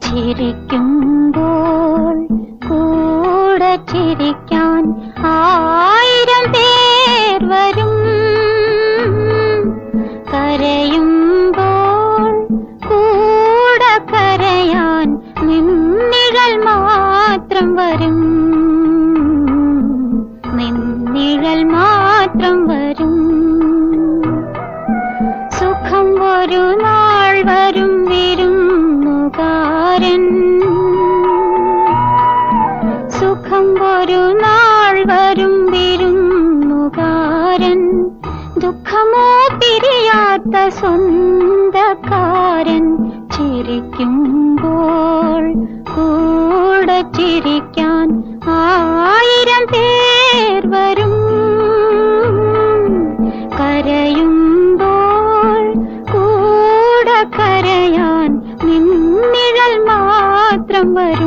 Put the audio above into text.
ചിരിക്കുമ്പോൾ കൂടെ ചിരിക്കാൻ 1000 പേർ വരും. കരയുമ്പോൾ കൂടെ കരയാൻ നിന്നിഴൽ മാത്രം വരും. നിന്നിഴൽ മാത്രം വരും. സുഖം ഒരു നാൾ വരും വിരുന്നുകാരൻ. സുഖം ഒരു നാൾ വരും വിരുന്നുകാരൻ. ദുഃഖമോ പിരിയാത്ത സ്വന്തക്കാരൻ. ചിരിക്കുമ്പോൾ കൂടെ ചിരിക്കാൻ 1000 പേർ വരും. കരയുമ്പോൾ കൂടെ കരയാൻ നിന്നിഴൽ മാത്രം വരും.